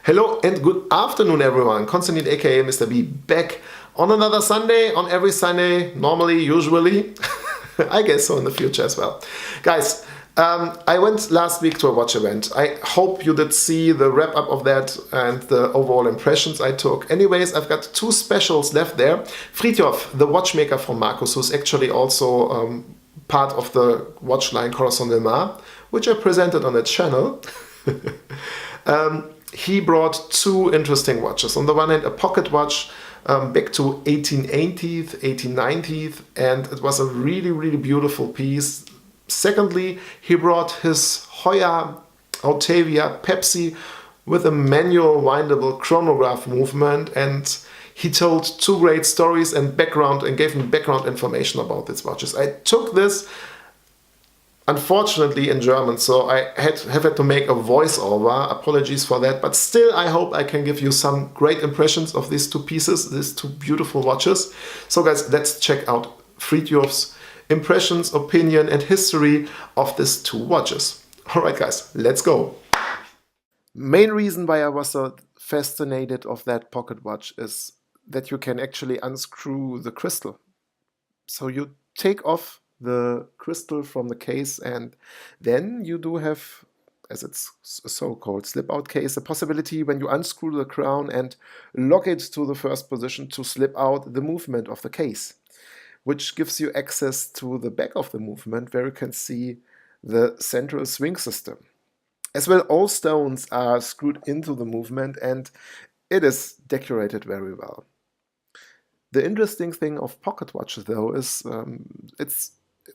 Hello and good afternoon everyone, Konstantin aka Mr. B back on another Sunday, on every Sunday, normally, usually, I guess so in the future as well. Guys, I went last week to a watch event. I hope you did see the wrap up of that and the overall impressions I took. Anyways, I've got two specials left there. Fridtjof, the watchmaker from Marcus, who's actually also part of the watch line Corazon del Mar, which I presented on the channel. He brought two interesting watches. On the one hand, a pocket watch back to 1880s, 1890s, and it was a really, really beautiful piece. Secondly, he brought his Hoya Autavia Pepsi with a manual windable chronograph movement, and he told two great stories and gave me background information about these watches. I took this unfortunately in German, so I have had to make a voiceover. Apologies for that, but still I hope I can give you some great impressions of these two pieces, these two beautiful watches. So guys, let's check out Fridtjof's impressions, opinion and history of these two watches. Alright guys, let's go. Main reason why I was so fascinated of that pocket watch is that you can actually unscrew the crystal. So you take off the crystal from the case, and then you do have, as it's a so-called slip-out case, a possibility when you unscrew the crown and lock it to the first position to slip out the movement of the case, which gives you access to the back of the movement where you can see the central swing system. As well, all stones are screwed into the movement and it is decorated very well. The interesting thing of pocket watches though is it's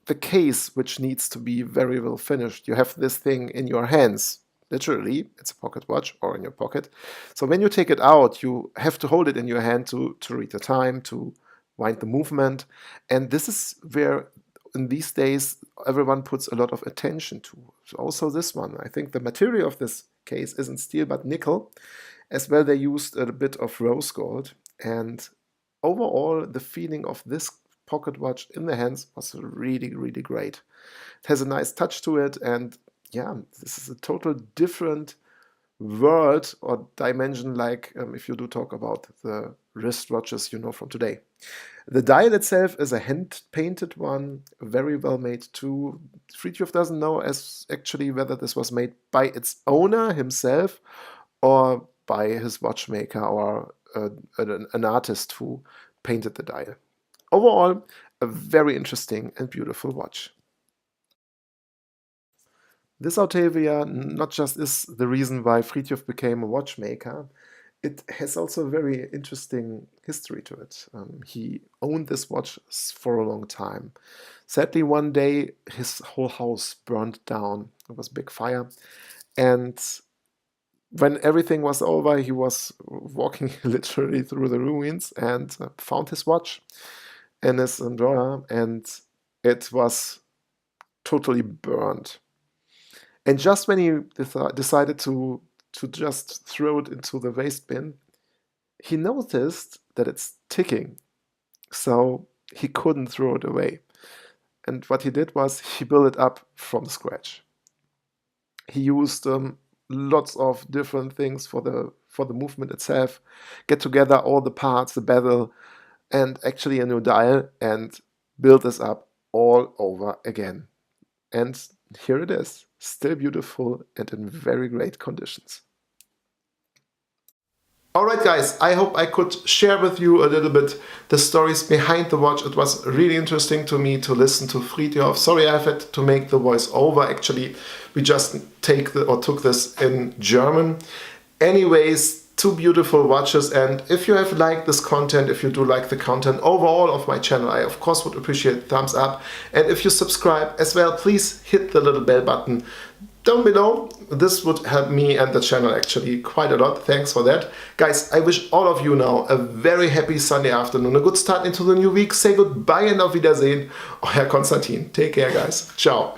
the case which needs to be very well finished. You have this thing in your hands, literally, it's a pocket watch or in your pocket. So when you take it out, you have to hold it in your hand to read the time, to wind the movement. And this is where in these days everyone puts a lot of attention to. So also this one, I think the material of this case isn't steel but nickel. As well, they used a bit of rose gold, and overall the feeling of this pocket watch in the hands was really, really great. It has a nice touch to it, and yeah, this is a total different world or dimension, like if you do talk about the wristwatches you know from today. The dial itself is a hand-painted one, very well made too. Fridtjof doesn't know as actually whether this was made by its owner himself or by his watchmaker or an artist who painted the dial. Overall, a very interesting and beautiful watch. This Autavia not just is the reason why Fridtjof became a watchmaker, it has also a very interesting history to it. He owned this watch for a long time. Sadly, one day his whole house burned down. It was a big fire. And when everything was over, he was walking literally through the ruins and found his watch in his drawer, and it was totally burned. And just when he decided to just throw it into the waste bin, he noticed that it's ticking, so he couldn't throw it away. And what he did was he built it up from scratch. He used lots of different things for the movement itself, get together all the parts, the bezel, and actually a new dial, and build this up all over again. And here it is, still beautiful and in very great conditions. Alright guys, I hope I could share with you a little bit the stories behind the watch. It was really interesting to me to listen to Fridtjof. Sorry I've had to make the voice over. Actually, we just took this in German. Anyways, two beautiful watches, and if you have liked this content, if you do like the content overall of my channel, I of course would appreciate a thumbs up. And if you subscribe as well, please hit the little bell button down below. This would help me and the channel actually quite a lot. Thanks for that. Guys, I wish all of you now a very happy Sunday afternoon, a good start into the new week. Say goodbye and auf Wiedersehen. Euer Konstantin. Take care guys. Ciao.